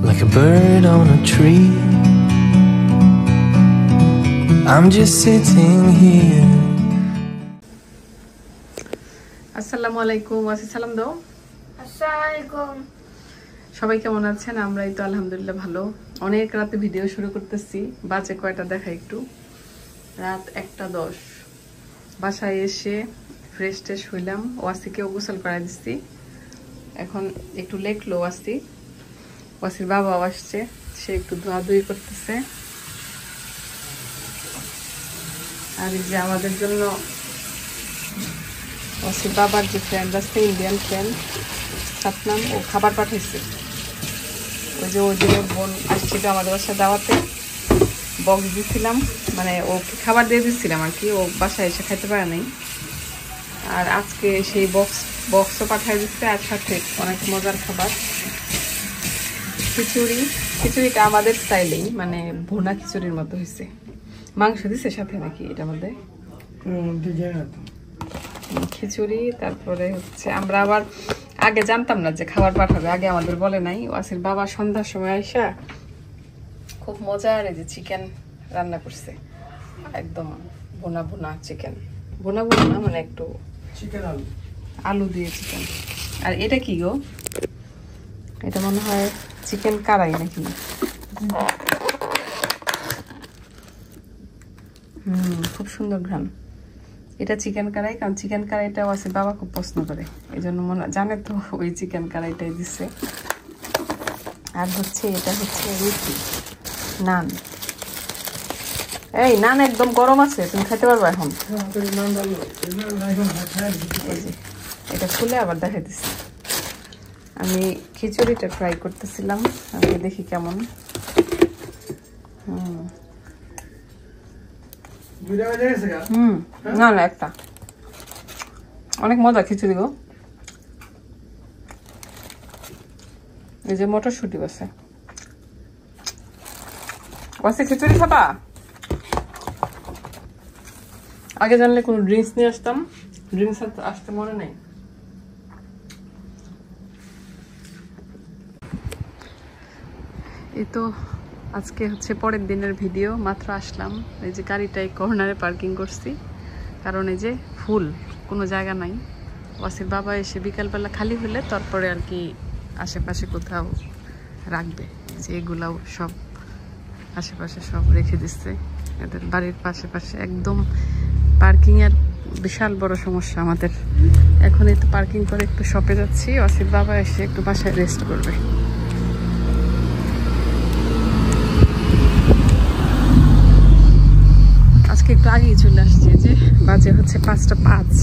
like a bird on a tree. I'm just sitting here. আসসালামু আলাইকুম ওয়াসি সালাম দাও। আসসালামু আলাইকুম। সবাই কেমন আছেন? আমরাই তো আলহামদুলিল্লাহ ভালো। অনেক রাতে ভিডিও শুরু করতেছি, বাজে কয়টা দেখা একটু, রাত 1:10। বাসায় এসে ফ্রেশ ট্রেশ হইলাম, ওয়াসিকেও গোসল করাই দিচ্ছি। এখন একটু লেখলো ওয়াসি, ওয়াসির বাবাও আসছে, সে একটু ধোয়াধুয়ি করতেছে। আর এই যে আমাদের জন্য ওয়াসির বাবার যে ফ্রেন্ড আছে, ইন্ডিয়ান ফ্রেন্ড সাতনাম, ও খাবার পাঠাইছে। ওই যে ওই দিনের বোন আসছিল আমাদের বাসায় দাওয়াতে, বক্স দিয়েছিলাম, মানে ওকে খাবার দিয়ে দিচ্ছিলাম আর কি, ও বাসায় এসে খাইতে পারে নাই। আর আজকে সেই বক্সও পাঠিয়ে দিচ্ছে, আর সাথে অনেক মজার খাবার, খিচুড়ি। খিচুড়িটা আমাদের স্টাইলেই, মানে ভুনা খিচুড়ির মতো হয়েছে। মাংস দিচ্ছে সাথে নাকি এটার মধ্যে? খিচুড়ি। তারপরে হচ্ছে আমরা আবার আগে জানতাম না যে খাবার পাঠাবে, আগে আমাদের বলে নাই। ওয়াসির বাবা সন্ধ্যার সময় আইসা খুব মজার এই যে চিকেন রান্না করছে, একদম ভুনা ভুনা চিকেন, ভুনা ভুনা না, মানে একটু চিকেন আলু দিয়ে চিকেন। আর এটা কি গো? এটা মনে হয় চিকেন কারাই নাকি? খুব সুন্দর ঘ্রাণ। এটা চিকেন কারাই, কারণ চিকেন কারাইটা আছে বাবা খুব পছন্দ করে, এই জন্য মনে জানে তো ওই চিকেন কারাইটাই দিচ্ছে। আর হচ্ছে এটা হচ্ছে রুটি, নান। এই নান একদম গরম আছে, তুমি খেতে পারবে এখন? এই যে এটা খুলে আবার দেখা দিচ্ছি। আমি খিচুড়িটা ট্রাই করতেছিলাম, আমি দেখি কেমন। না না, একটা অনেক মজা খিচুড়ি গো। এই যে মটরশুঁটি আছে। ওয়াসি খিচুড়ি খাবা? আগে জানলে কোনো ড্রিঙ্কস নিয়ে আসতাম, ড্রিঙ্কস আসতে মনে নেই। এই তো আজকে হচ্ছে পরের দিনের ভিডিও, মাত্র আসলাম। এই যে গাড়িটাই কর্নারে পার্কিং করছি, কারণ এই যে ফুল, কোনো জায়গা নাই। ওয়াসির বাবা এসে বিকালবেলা খালি হলে তারপরে আর কি আশেপাশে কোথাও রাখবে। যে এগুলাও সব আশেপাশে সব রেখে দিচ্ছে এদের বাড়ির পাশে পাশে, একদম পার্কিংয়ের বিশাল বড় সমস্যা আমাদের। এখন এই তো পার্কিং করে একটু শপে যাচ্ছি, ওয়াসির বাবা এসে একটু বাসায় রেস্ট করবে। আজকে একটু আগেই চলে আসছি, যে বাজে হচ্ছে 5:05।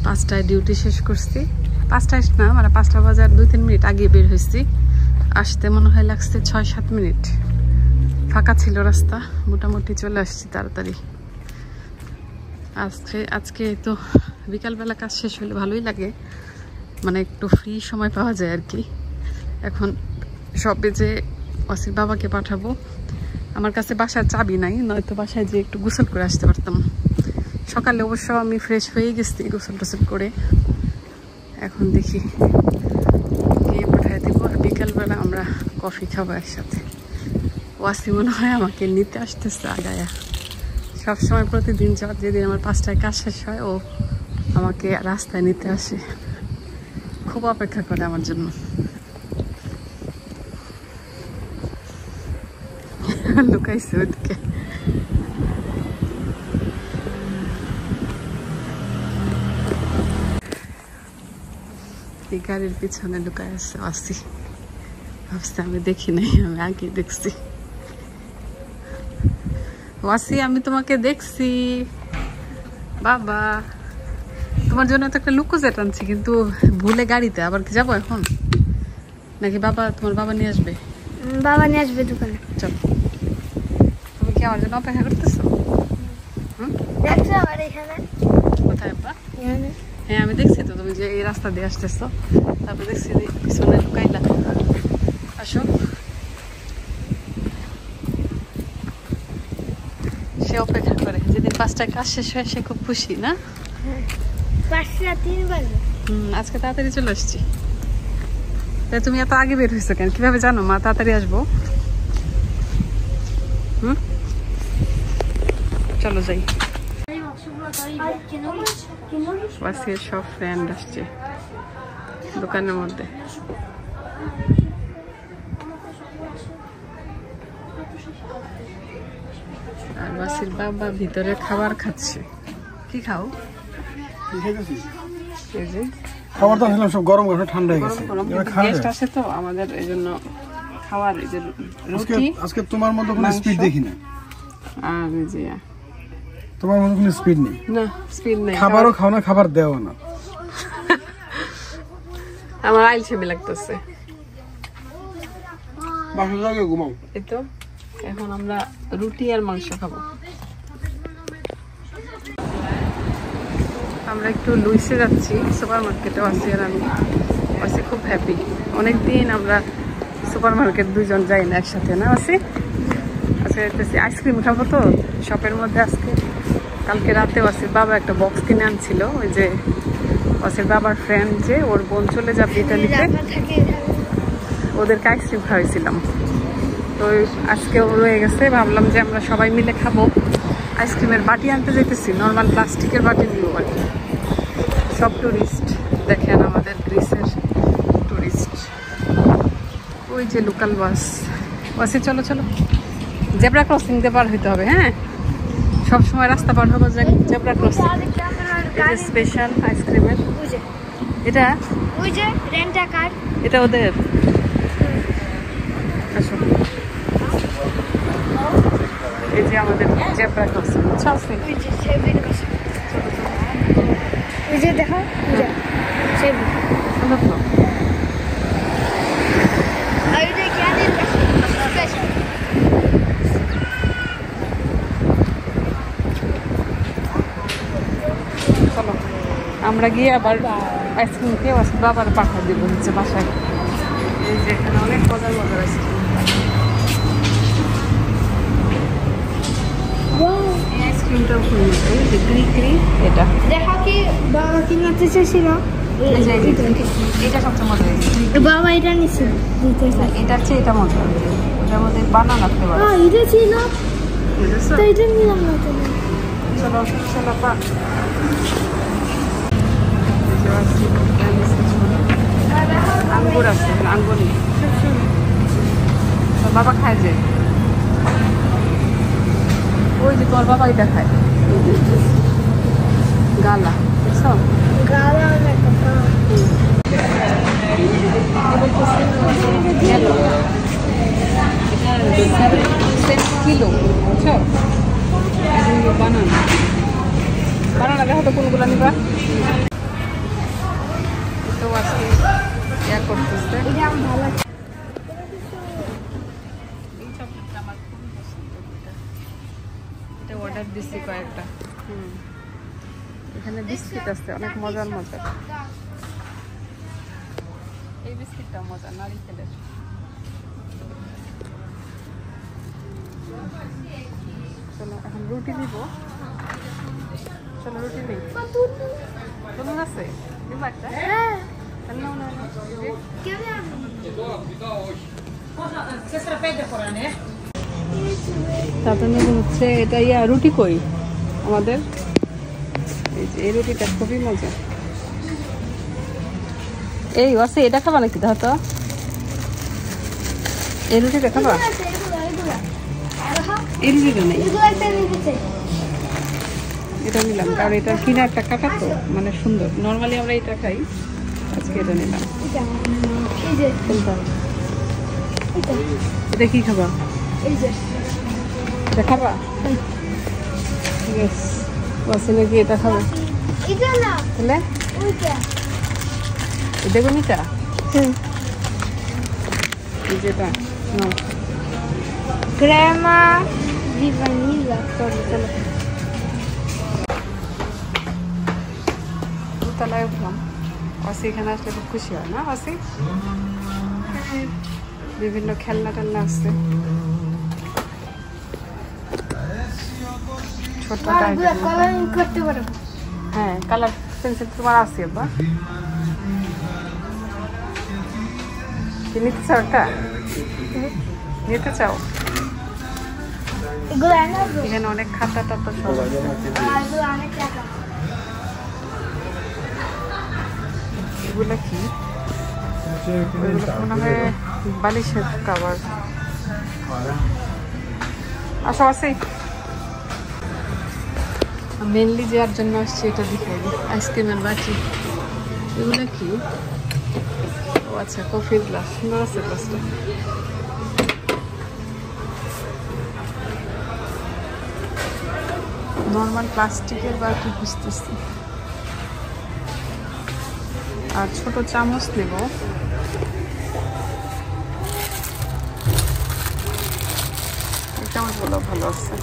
5টায় ডিউটি শেষ করছি, 5টায় না, মানে 5টা বাজার 2-3 মিনিট আগে বের হয়েছি। আসতে মনে হয় লাগছে 6-7 মিনিট, ফাঁকা ছিল রাস্তা, মোটামুটি চলে আসছি তাড়াতাড়ি। আজকে তো বিকালবেলা কাজ শেষ হলে ভালোই লাগে, মানে একটু ফ্রি সময় পাওয়া যায় আর কি। এখন সবে যে ওয়াসির বাবাকে পাঠাবো, আমার কাছে বাসার চাবি নাই, নয়তো বাসায় যে একটু গোসল করে আসতে পারতাম। সকালে অবশ্য আমি ফ্রেশ হয়ে গেছি গোসল টোসল করে। এখন দেখি গিয়ে পাঠিয়ে দিব, আর বিকালবেলা আমরা কফি খাবো একসাথে। ওয়াসি মনে হয় আমাকে নিতে আসতেছে আগায়া, সবসময় প্রতিদিন যেদিন আমার 5টায় কাজ শেষ হয়, ও আমাকে রাস্তায় নিতে আসে, খুব অপেক্ষা করে আমার জন্য। লুকাইছে ওদিকে। এই গাড়ির পিছনে লুকায় আছে ওয়াসি, ভাবছি আমি দেখি নাই, আমি আগে দেখছি। ওয়াসি আমি তোমাকে দেখছি বাবা, তোমার জন্য তো একটা লুকোজেট আনছি, কিন্তু ভুলে গাড়িতে। আবার কি যাবো এখন নাকি তোমার বাবা নিয়ে আসবে? বাবা নিয়ে আসবে দোকানে। চল, তুমি কি আমার জন্য অপেক্ষা করতেছো? দেখছো আমার এখানে কোথায় আব্বা? হ্যাঁ আমি দেখছি তো, তুমি যে এই রাস্তা দিয়ে আসতেছো, তারপর দেখছি পিছনে লুকাইলা। আসো, সে অপেক্ষা করে, যেদিন 5টায় কাজ শেষ হয় সে খুব খুশি না? 5:03 বাজে। আজকে তাড়াতাড়ি চলে আসছি। তাই তুমি এত আগে বের হয়েছো কেন? কিভাবে জানো মা তাড়াতাড়ি আসবো? চলো যাই। ওয়াসির সব ফ্রেন্ড আসছে দোকানের মধ্যে। আর ওয়াসির বাবা ভিতরে খাবার খাচ্ছে। কি খাও? এই যে খাবার তো আসলে সব গরম গরম ঠান্ডা হয়ে গেছে। গেস্ট আসে তো আমাদের, এই জন্য খাওয়ার এই যে রুটি। আজকে তোমার মতো কোনো স্পিড দেখি না। আর এই যে তোমার মতো কোনো স্পিড নেই। না স্পিড নেই। খাবারও খাও না, খাবার দেও না। আমার আইলসেমি লাগতেছে। বাসা যাবে ঘুমাও। এই তো এখন আমরা রুটি আর মাংস খাবো। আমরা একটু লুইসে যাচ্ছি সুপার মার্কেটে। ওয়াসি আর আমি। ওয়াসি খুব হ্যাপি। অনেকদিন আমরা সুপার মার্কেট দুজন যাই না একসাথে, না ওয়াসি? আজকে আইসক্রিম খাবো তো শপের মধ্যে। আজকে কালকে রাতে ওয়াসির বাবা একটা বক্স কিনে আনছিল। ওই যে ওয়াসির বাবার ফ্রেন্ড, যে ওর বোন চলে যাবে ইতালিতে, ওদেরকে আইসক্রিম খাওয়াইছিলাম। তো আজকেও রয়ে গেছে, ভাবলাম যে আমরা সবাই মিলে খাবো। আইসক্রিমের বাটি আনতে যেতেছি, নর্মাল প্লাস্টিকের বাটি নিব আর কি। সব টুরিস্ট দেখেন, আমাদের গ্রিসের টুরিস্ট। ওই যে লোকাল বাস। বাসে চলো চলো, জেব্রা ক্রসিং দিয়ে পার হইতে হবে। হ্যাঁ, সবসময় রাস্তা পার হবো, জেব্রা ক্রসিং। এই যে স্পেশাল আইসক্রিমের এটা, ওই যে রেন্টা কার, এটা ওদের। আসো, এই যে আমাদের জেব্রা ক্রসিং। ওই যে সেভেন কাছে, ওই যে দেখো, ওই যে সেভেন। সুন্দর তো। আর ওই যে ক্যানের কাছে স্পেশাল। চলো আমরা গিয়ে আবার আইসক্রিম খেয়ে বাবার পাঠা দিব হচ্ছে বাসায়। এই যে এখানে অনেক মজার মজার আইসক্রিম। এই আইসক্রিমটাও খুব মজা। এই যে ক্রি এটা দেখো কি বাবা কি নিতে চাইছিল, এটা সবচেয়ে মজা হয়েছে। বাবা এটা নিছিল দিতে চাই। এটার চেয়ে এটা মজা। ওটার মধ্যে বানানা রাখতে পারো। এটা ছিল বুঝেছো? তো এটা নিলাম না তো। চলো চলো পা। আঙ্গুর আছে, আঙ্গুর নেই। বাবা খায় যে, ওই যে তোমার বাবা এটা খায়, গালা, বুঝছো? গালা না কাকা। কিলো, বুঝছো? বানানা বানানা দেখো তো কোনগুলো নিবা। তো আজকে ইয়া করতেছে। এটা আমার ভালো লাগে। এটা অর্ডার দিচ্ছি কয়েকটা। এখানে বিস্কিট আছে অনেক মজার মজার। এই বিস্কিটটা মজা, নারিকেলের। চলো এখন রুটি নিব। চলো রুটি নেই। কোনো আছে একটা? হ্যাঁ, না না না, কেমন আছে? তারপরে হচ্ছে এটা ইয়া রুটি কই আমাদের। এই যে এই রুটিটা খুবই মজা। এই আছে, এটা খাবা নাকি? দাও তো, এই রুটিটা খাবা? এই রুটিটা নেই, এটা নিলাম কারণ এটা কিনা একটা কাটা তো, মানে সুন্দর। নর্মালি আমরা এটা খাই, আজকে এটা নিলাম। কোনটা? এটা কি খাবা? এটা খাবা? ঠিক আছে, বসে নাকি এটা খাবে তাহলে? বেগুনিটা যেটা ক্রেমা দি ভানিলা। চলো চলো, দুতলায় উঠলাম। অসি এখানে আসলে খুব খুশি হয় না অসি? বিভিন্ন খেলনা টেলনা আসছে, ছোট কালারিং করতে পারো। হ্যাঁ, কালার পেন্সিল তোমার আছে বা? নিতে চাও এটা? নিতে চাও? এগুলো এনে দেবো। এখানে অনেক খাতা টাতা সব আছে। এগুলো অনেক টাকা। এগুলো কি? এগুলো মনে হয় বালিশের কাভার। আসো আছে মেনলি যার জন্য আসছি এটা দেখে আইসক্রিমের বাটি। এগুলো কি? ও আচ্ছা কফির গ্লাস, সুন্দর আছে গ্লাসটা। নর্মাল প্লাস্টিকের বাটি খুঁজতেছি। আর ছোট চামচ নেব। এই চামচগুলো ভালো আছে।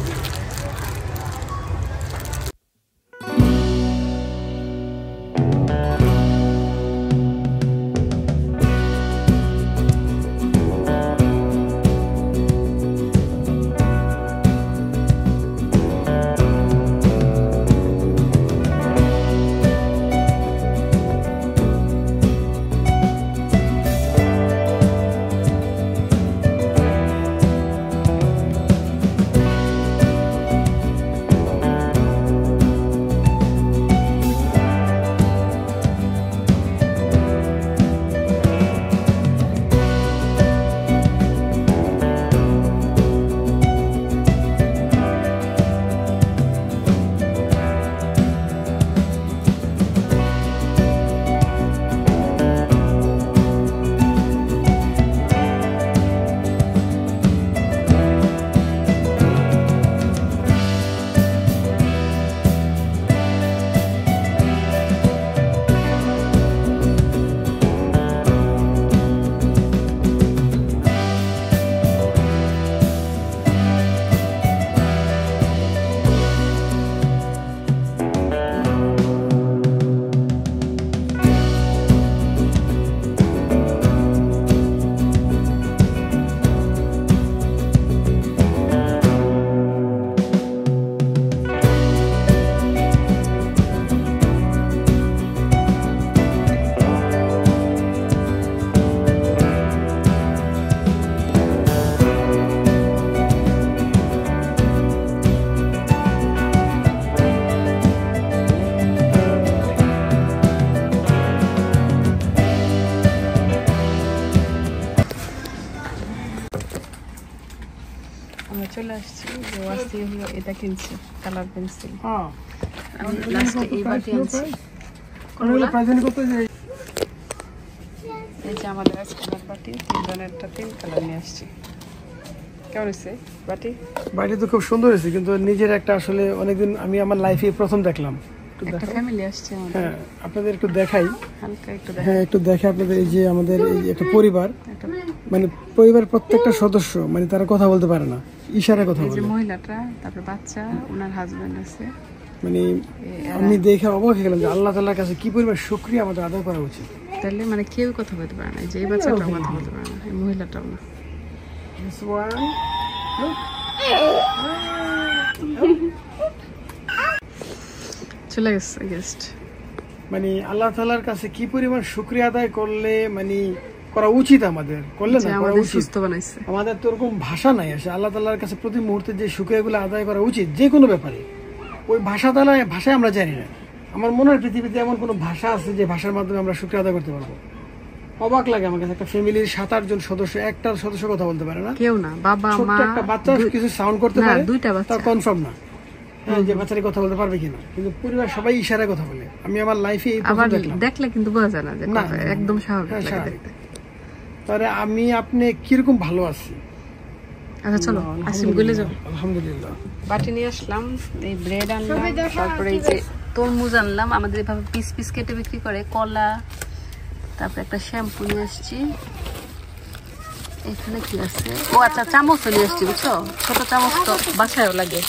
চলে আসছি যে ওয়াসি হলো এটা কিনছি কালার পেন্সিল। আমি লাস্টে এই বাটি আনছি। এই যে আমাদের আজকের বাটি তিনজনেরটা তিন কালার নিয়ে আসছি। কেমন হয়েছে বাটি? বাড়ি তো খুব সুন্দর হয়েছে, কিন্তু নিজের একটা আসলে অনেকদিন আমি আমার লাইফে প্রথম দেখলাম। একটা ফ্যামিলি আসছে আমাদের। হ্যাঁ, আপনাদের একটু দেখাই। হালকা একটু হ্যাঁ, একটু দেখাই আপনাদের। এই যে আমাদের এই একটা পরিবার, একটা মানে পরিবারের প্রত্যেকটা সদস্য মানে তারা কথা বলতে পারে না, ইশারায় কথা এই যে বলে। মহিলাটা, তারপর বাচ্চা, ওনার হাজবেন্ড আছে। মানে আমি দেখে অবাক হয়ে গেলাম যে আল্লাহ তাআলার কাছে কি পরিমাণ শুকরিয়া আমাদের আদায় করা উচিত। তাহলে মানে কেউ কথা বলতে পারে না, এই যে এই বাচ্চাটাও কথা বলতে পারে না, এই মহিলাটাও না। This one, look. চলে গেছে গেস্ট। মানে আল্লাহ তাআলার কাছে কি পরিমাণ শুকরিয়া আদায় করলে মানে করা উচিত আমাদের, করলে যে না করা আমাদের উচিত। সুস্থ বানাইছে। আমাদের তো ওরকম ভাষা নাই আসে আল্লাহ তাআলার কাছে প্রতি মুহূর্তে যে শুকরিয়াগুলো আদায় করা উচিত যে কোনো ব্যাপারে, ওই ভাষায় আমরা জানি না। আমার মনে হয় পৃথিবীতে এমন কোনো ভাষা আছে যে ভাষার মাধ্যমে আমরা শুকরিয়া আদায় করতে পারবো। অবাক লাগে আমার কাছে, একটা ফ্যামিলির 7-8 জন সদস্য, একটা সদস্য কথা বলতে পারে না। কেউ না, বাবা মা, ছোট্ট একটা বাচ্চা কিছু সাউন্ড করতে না, পারে, দুইটা বাচ্চা। তার কনফার্ম না হ্যাঁ যে বাচ্চাটা কথা বলতে পারবে কিনা, কিন্তু পরিবার সবাই ইশারায় কথা বলে। আমি আমার লাইফে এই প্রথম আবার দেখলাম। দেখলে কিন্তু বোঝা যায় না যে না, কথা, না, একদম স্বাভাবিক হ্যাঁ, লাগে স্বাভাবিক। দেখতে। তাহলে আপনি কিরকম ভালো আছি? আচ্ছা চলো আইসক্রিম গুলে যাবো। আলহামদুলিল্লাহ। বাটি নিয়ে আসলাম, এই ব্রেড আনলাম, তারপরে এই যে তরমুজ আনলাম, আমাদের এভাবে পিস পিস কেটে বিক্রি করে, কলা, তারপরে একটা শ্যাম্পু নিয়ে আসছি। এখানে কি আছে? ও আচ্ছা, চামচও নিয়ে আসছি, বুঝছো? ছোট চামচ তো বাসায়ও লাগে।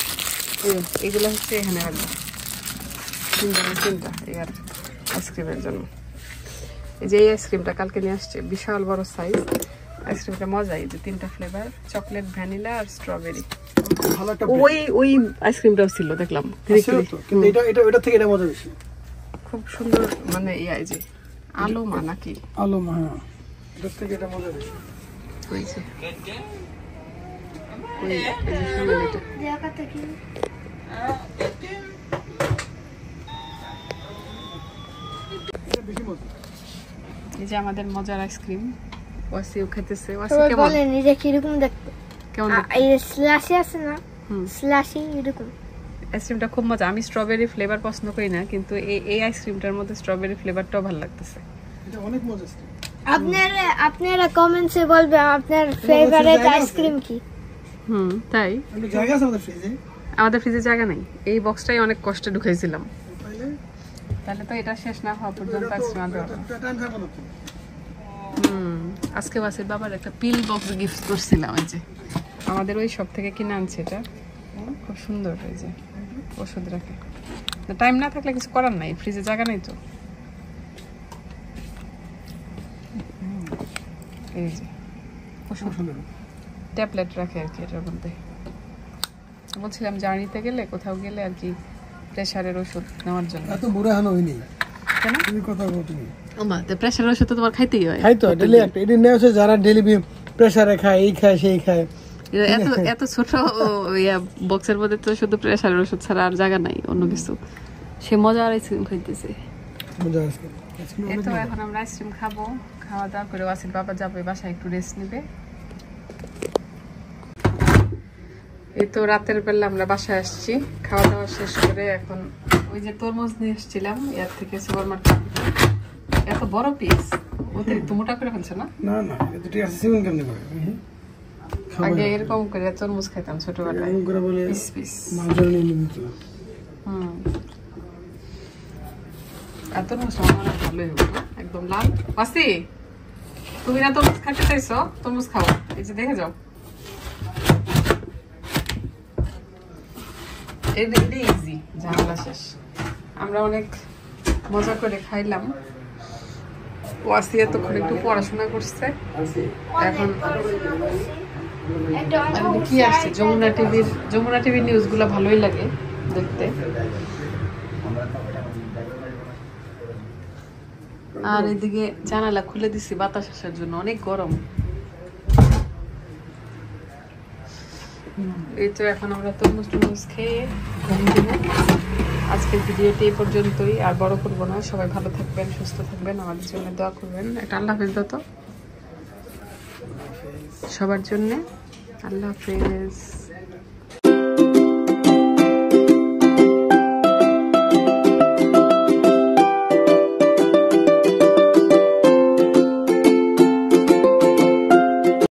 এগুলো হচ্ছে এখানে রাখবো, তিনটা এই আর আইসক্রিমের জন্য। এই যে এই আইসক্রিমটা কালকে নিয়ে আসছে, বিশাল বড় সাইজ আইসক্রিমটা, মজা। এই যে 3টা ফ্লেভার, চকলেট, ভ্যানিলা আর স্ট্রবেরি। ভালো একটা ওই আইসক্রিমটাও ছিল দেখলাম, কিন্তু এটা থেকে এটা মজা বেশি। খুব সুন্দর। মানে এই যে আলো মা নাকি আলম, হ্যাঁ এটার থেকে এটা মজা বেশি। ওই যে ওই এই যে শুনুন এটা জায়গাটা কি এটা বেশি মজা। এই যে আমাদের মজার আইসক্রিম ওয়াসিও খেতেছে। ওয়াসি সবাই কেমন বলেন এটা কিরকম দেখতে কেমন এই স্ল্যাশি আছে না স্ল্যাশি এরকম আইসক্রিমটা খুব মজা। আমি স্ট্রবেরি ফ্লেভার পছন্দ করি না, কিন্তু এই আইসক্রিমটার মধ্যে স্ট্রবেরি ফ্লেভারটাও ভালো লাগতেছে। এটা অনেক মজা। আপনারা কমেন্টসে বলবেন আপনার ফেভারিট আইসক্রিম কি। তাই একটু জায়গা আছে আমাদের ফ্রিজে। আমাদের ফ্রিজে জায়গা নেই, এই বক্সটাই অনেক কষ্টে ঢুকাইছিলাম। তাহলে তো এটা শেষ না হওয়া পর্যন্ত আইসক্রিম আনতে পারবো। আজকে ওয়াসির বাবার একটা পিল বক্স গিফট করছিলাম। এই যে আমাদের ওই সব থেকে কিনে আনছে, এটা খুব সুন্দর। এই যে ওষুধ রাখে, টাইম না থাকলে কিছু করার নাই, ফ্রিজে জায়গা নেই তো। এই যে ওষুধ ট্যাবলেট রাখে আর কি এটার মধ্যে। বলছিলাম জার্নিতে গেলে কোথাও গেলে আর কি প্রেসারের ওষুধ নেওয়ার জন্য। এত বুড়া হানো হয়নি কেন তুমি কথা বলো তুমি। ওমা তো প্রেসারের ওষুধ তো তোমার খাইতেই হয়। খাই তো ডেলি একটা এডি নেওয়া আছে যারা ডেলি প্রেসারে খায়, এই খায় সেই খায়। এত এত ছোট বক্সের মধ্যে তো শুধু প্রেসারের ওষুধ ছাড়া আর জায়গা নাই অন্য কিছু। সে মজার আইসক্রিম খাইতেছে। মজা আছে। এই তো এখন আমরা আইসক্রিম খাবো, খাওয়া দাওয়া করে ওয়াসির বাবা যাবে বাসায় একটু রেস্ট নেবে। এই তো রাতের বেলা আমরা বাসায় আসছি খাওয়া দাওয়া শেষ করে। এখন ওই যে তরমুজ নিয়ে এসেছিলাম এর থেকে সুপার মার্কেট, এত বড় পিস অতিরিক্ত মোটা করে ফেলছে না? না না এটা ঠিক আছে, সেভেন কেমনে করে আগে এরকম করে তরমুজ খাইতাম ছোটবেলায়, এরকম করে বলে পিস পিস। মাঝে নিয়ে নিতে। আর তরমুজ আমার ভালোই হবে, একদম লাল। ওয়াসি তুমি না তরমুজ খাইতে চাইছো, তরমুজ খাও। এই যে দেখে যাও, ইজি, ঝামেলা শেষ। আমরা অনেক মজা করে খাইলাম। ওয়াসি এতক্ষণ একটু পড়াশোনা করছে। এখন কি আসছে যমুনা টিভির নিউজগুলো ভালোই লাগে দেখতে। আর এদিকে জানালা খুলে দিছি বাতাস আসার জন্য, অনেক গরম। এই তো এখন আমরা তরমুজ খেয়ে ঘুম দিব। আজকের ভিডিওটি এই পর্যন্তই, আর বড় করবো না। সবাই ভালো থাকবেন, সুস্থ থাকবেন, আমাদের জন্য দোয়া করবেন। একটা আল্লাহ হাফেজ দাও তো সবার জন্য। আল্লাহ হাফেজ।